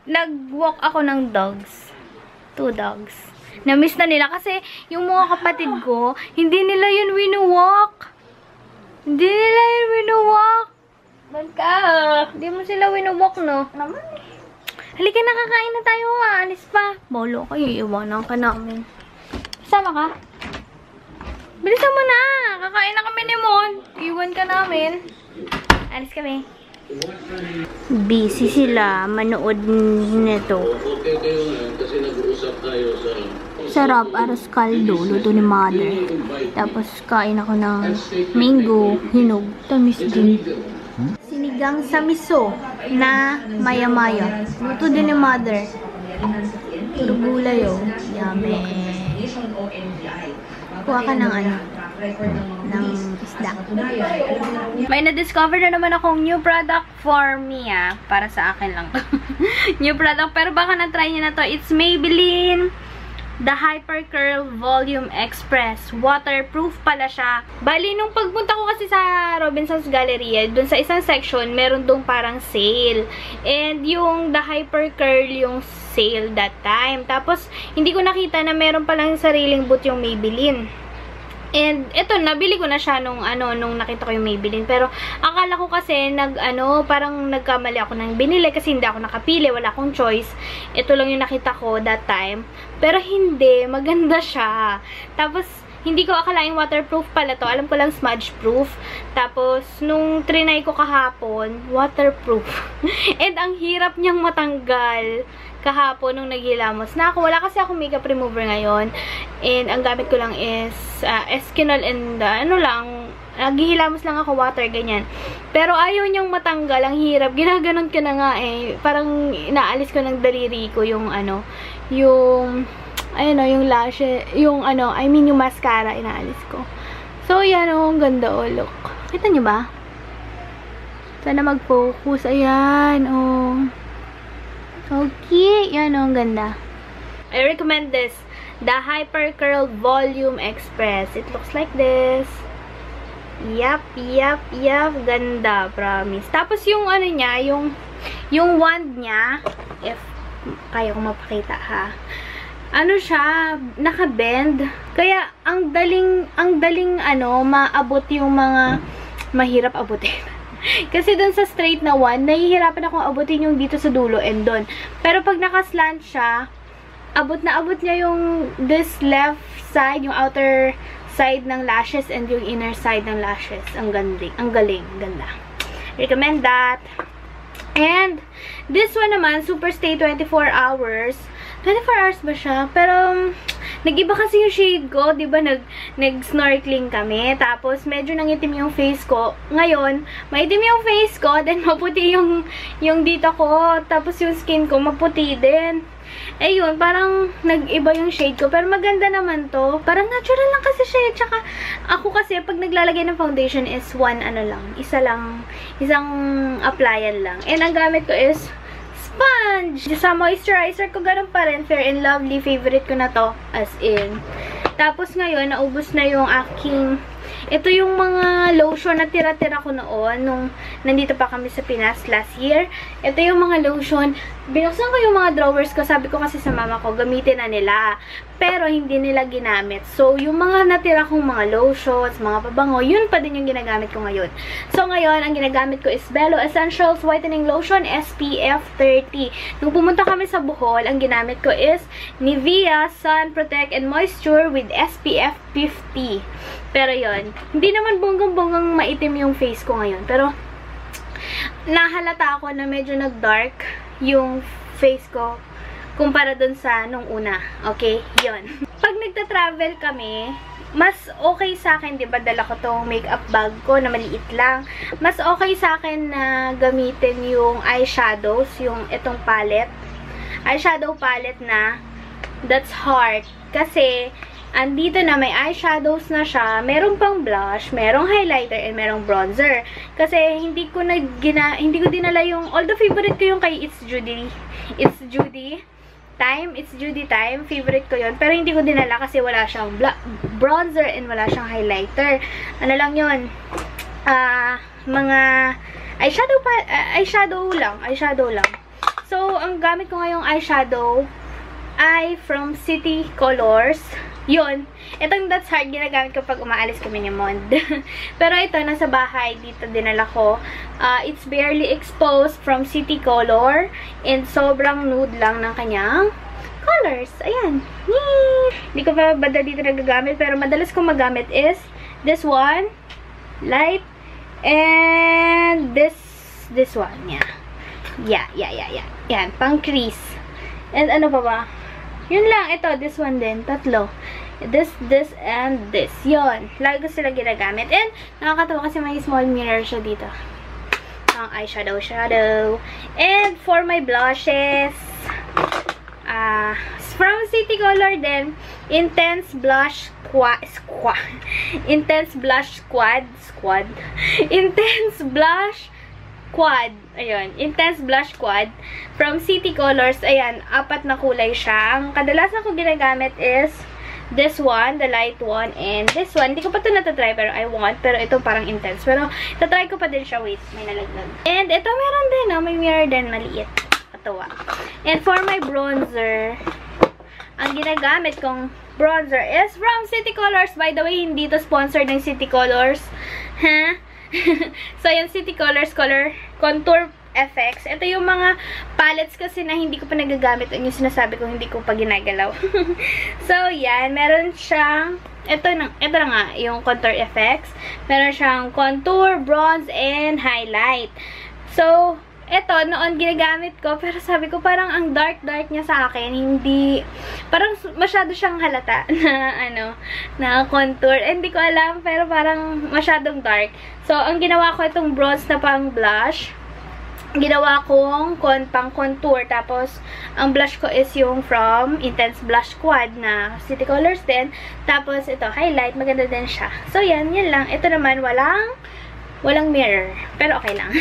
nag-walk ako ng dogs. 2 dogs. Na-miss na nila kasi yung mga kapatid ko, hindi nila yun winu-walk. Hindi nila yun winu-walk. Doon ka. Hindi mo sila winu-walk, no? Naman. Halika, nakakain na tayo. Alis pa. Bolo kayo, iwanan ka namin. Sama ka? Bilisan mo na. Kakain na kami ni Mon. Iwan ka namin. Alis kami. Busy sila. Manood nito. Sarap. Aros kaldo. Luto ni mother. Tapos kain ako ng mango. Hinog. Tamis din. Sinigang sa miso na maya-maya. Luto din ni mother. Puro gulay, oh. Yummy. Kuha ka ng ano? Ng isda. May na-discover na naman akong new product for me, ah. Para sa akin lang. New product. Pero baka na-try niyo na to. It's Maybelline The Hyper Curl Volume Express. Waterproof pala siya. Bali, nung pagpunta ko kasi sa Robinsons Galleria, dun sa isang section, meron dong parang sale. And yung The Hyper Curl yung sale that time. Tapos, hindi ko nakita na meron palang sariling boot yung Maybelline. And, eto, nabili ko na siya nung nakita ko yung Maybelline. Pero, akala ko kasi, parang nagkamali ako ng binili kasi hindi ako nakapili. Wala akong choice. Ito lang yung nakita ko that time. Pero, hindi. Maganda siya. Tapos, hindi ko akalaing waterproof pala to. Alam ko lang smudge proof. Tapos, nung trinay ko kahapon, waterproof. And, ang hirap niyang matanggal kahapon nung naghilamos na ako. Wala kasi ako makeup remover ngayon. And, ang gamit ko lang is Eskinol and naghihilamos lang ako, water, ganyan. Pero ayaw niyang matanggal. Ang hirap. Ginaganon ko na nga eh. Parang inaalis ko ng daliri ko yung yung lashes, yung yung mascara, inaalis ko. So, yan ang ganda, oh, look. Kita niyo ba? Sana mag-focus. Ayan, oh. Okay, yan ang ganda. I recommend this. The Hyper Curl Volume Express. It looks like this. Yup. Ganda, promise. Tapos yung niya, yung wand niya, if kaya ko mapakita, ha. Siya, naka-bend. Kaya, ang daling maabot yung mga mahirap abutin. Kasi dun sa straight na one, nahihirapan akong abutin yung dito sa dulo and dun. Pero pag naka-slant siya, abot na abot niya yung this left side, yung outer side ng lashes and yung inner side ng lashes. Ang galing. Ganda. Recommend that. And, this one naman, Super Stay 24 hours. 24 hours ba siya? Pero, nag-iba kasi yung shade ko. Diba, nag-snorkeling kami. Tapos, medyo nangitim yung face ko. Ngayon, maitim yung face ko. Then, maputi yung dito ko. Tapos, yung skin ko, maputi din. Ayun, parang nag-iba yung shade ko. Pero maganda naman to. Parang natural lang kasi shade. Tsaka, ako kasi, pag naglalagay ng foundation is isang applyan lang. And, ang gamit ko is sponge. Sa moisturizer ko, ganun pa rin. Fair and Lovely. Favorite ko na to. As in. Tapos ngayon, naubos na yung aking... Ito yung mga lotion na tira-tira ko noon nung nandito pa kami sa Pinas last year. Ito yung mga lotion. Binuksan ko yung mga drawers ko. Sabi ko kasi sa mama ko, gamitin na nila. Pero hindi nila ginamit. So, yung mga natira kong mga lotions, mga pabango, yun pa din yung ginagamit ko ngayon. So, ngayon, ang ginagamit ko is Bello Essentials Whitening Lotion SPF 30. Nung pumunta kami sa Bohol, ang ginamit ko is Nivea Sun Protect and Moisture with SPF 50. Pero yun, hindi naman bonggang-bonggang maitim yung face ko ngayon. Pero, nahalata ako na medyo nag-dark yung face ko kumpara dun sa nung una. Okay? Yun. Pag nagta-travel kami, mas okay sa akin, diba, dala ko tong makeup bag ko na maliit lang. Mas okay sa akin na gamitin yung eyeshadows, yung itong palette. Eyeshadow palette na that's Heart. Kasi, andito na may eyeshadows na siya, merong pang blush, merong highlighter, and merong bronzer. Kasi hindi ko dinala yung, although favorite ko yung kay It's Judy Time, favorite ko yun. Pero hindi ko dinala kasi wala siyang bronzer and wala siyang highlighter. Ano lang yun? Mga eyeshadow lang. So, ang gamit ko ngayong eyeshadow ay from City Colors. Yun. Itong That's Hard, ginagamit ko pag umaalis kami ni Mond. Pero ito, nasa bahay. Dito dinala ko. It's Barely Exposed from City Color. And sobrang nude lang ng kanyang colors. Ayan. Yee! Hindi ko pa banda dito nagagamit. Pero madalas kong magamit is this one. Light. And this one. Yeah. Yan. Pang crease. And ano pa ba? Yun lang. Ito, this one din. Tatlo. This, and this. Yun. Lagi ko sila ginagamit. And, nakakatawa kasi may small mirror siya dito. Ang eyeshadow. And, for my blushes, from City Color din, Intense Blush Squad. Intense Blush Quad. Ayun. Intense Blush Quad. From City Colors. Ayan. 4 na kulay siya. Ang kadalasan ko ginagamit is this one, the light one, and this one. Hindi ko pa ito natatry, pero I want. Pero ito parang intense. Pero, tatry ko pa din siya. Wait, may nalaglag. And ito meron din, no? May mirror din, maliit. Katawa. And for my bronzer, ang ginagamit kong bronzer is from City Colors. By the way, hindi to sponsored ng City Colors. Ha? So, yung City Colors Contour FX. Ito yung mga palettes kasi na hindi ko pa nagagamit. Yung sinasabi ko, hindi ko pa ginagalaw. So, yan. Meron siyang, ito na nga, yung Contour FX. Meron siyang contour, bronze, and highlight. So, ito, noon ginagamit ko, pero sabi ko parang ang dark niya sa akin, hindi, parang masyado siyang halata na contour. Hindi ko alam, pero parang masyadong dark. So, ang ginawa ko itong bronze na pang blush. Ginawa kong pang contour. Tapos, ang blush ko is yung from Intense Blush Quad na City Colors din. Tapos, ito, highlight. Maganda din siya. So, yan lang. Ito naman, walang mirror. Pero okay lang.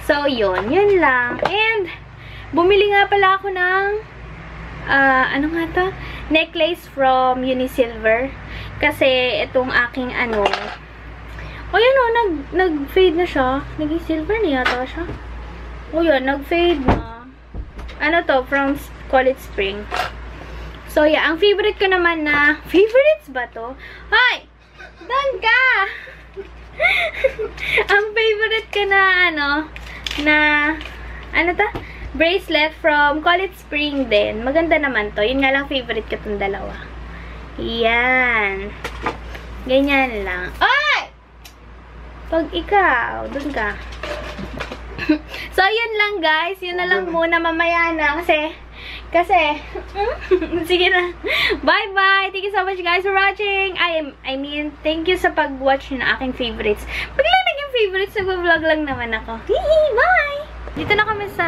So, yun lang. And, bumili nga pala ako ng, ano nga to? Necklace from Unisilver. Kasi, itong aking o yan nag-fade na siya. Naging silver na yata siya. O yan, nag-fade na. Ano to? From College Spring. So, yeah. Ang favorite ko naman na, favorites ba to? Hoy! Doon ka! Ang favorite ko na, ano to? Bracelet from College Spring din. Maganda naman to. Yun nga lang favorite ko itong dalawa. Yan. Ganyan lang. Ay! Pag ikaw, dun ka. So, yun lang guys. Yun na lang muna, mamaya na. Kasi, sige na. Bye-bye! Thank you so much guys for watching. I mean, thank you sa pag-watch ng aking favorites. Pag lang naging favorites, nag-vlog lang naman ako. Hihi! Bye! Dito na kami sa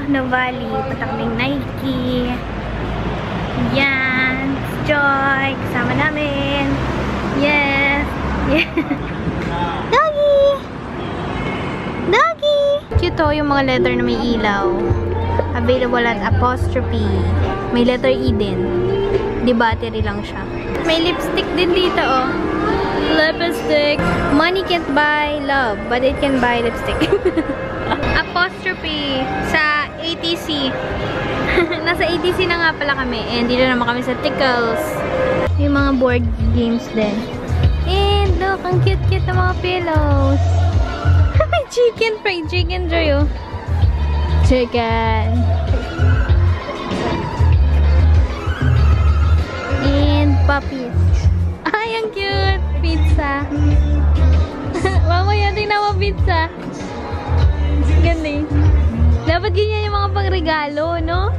Nuvali. Punta kaming Nike. Yan. Joy. Kasama namin. Yes. Doggy! Cute yung mga letter na may ilaw. Available at apostrophe. May letter E din. Di battery lang siya. May lipstick din dito, oh. Lipstick. Money can't buy love, but it can buy lipstick. Apostrophe sa ATC. Nasa ATC na nga pala kami. And dito naman kami sa Tickles. Yung mga board games din. And look, ang cute-cute na mga pillows. Chicken, fried chicken, Joyo. Chicken. And puppies. Ay, ang cute. Pizza. Mamaya, tingnan mo pizza. Ganda eh. Dapat ganyan yung mga pangregalo, no?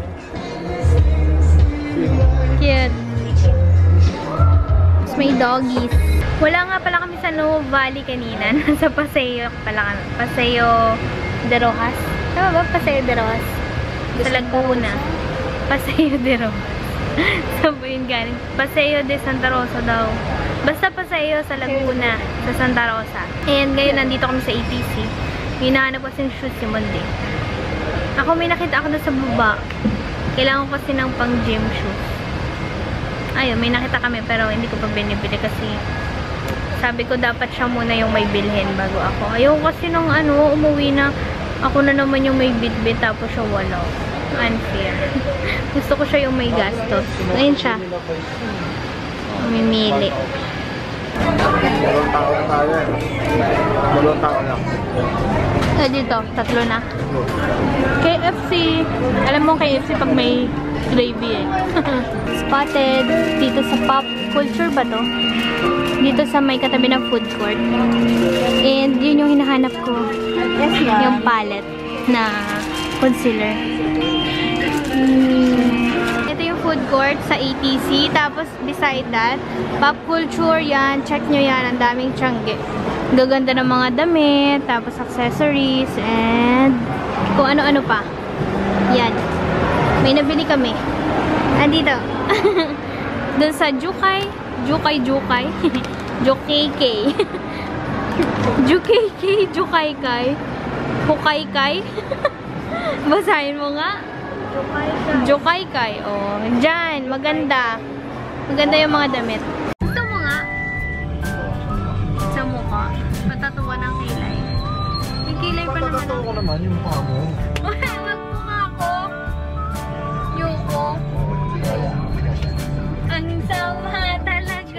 Cute. Tapos may doggies. Wala nga pala kami sa Nova Valley kanina. Nasa Paseo pala kami. Paseo de Rojas. Tama ba? Paseo de Rojas. Sa Laguna. Paseo de Rojas. Saan po yun galing? Paseo de Santa Rosa daw. Basta Paseo sa Laguna. Sa Santa Rosa. And ngayon nandito kami sa ATC. May nahanap kasi ng shoes si Monday. Ako may nakita ako doon sa baba. Kailangan ko kasi ng pang gym shoes. Ayun, may nakita kami pero hindi ko pa binibili kasi sabi ko dapat siya muna yung may bilhin bago ako. Ayaw kasi nung umuwi na Ako na naman yung may bit-bit tapos siya wala. Unfair. Gusto ko siya yung may gastos. Ayun siya. Mamimili. Dalawang tao na tayo eh. Dalawang tao lang. Dito, 3 na. KFC. Alam mo KFC pag may gravy eh. Spotted. Dito sa Pop Culture ba to? Dito sa may katabi ng food court. And yun yung hinahanap ko. Yes, ma'am. Yung palette na concealer. Ito yung food court sa ATC. Tapos beside that, Pop Culture yan. Check nyo yan. Ang daming tiyangge. Gaganda ng mga damit. Tapos accessories. And kung ano-ano pa. Yan. May nabili kami. Andito. Doon sa Jukay. Jukay. Jukay. Jukaykay. Hukaykay. Basahin mo nga. Jukaykay. Oh, dyan. Maganda. Maganda yung mga damit. Gusto mo nga? Sa mukha. Patatuwa ng kilay. Yung kilay pa naman. Patatawa ko naman yung mukha mo.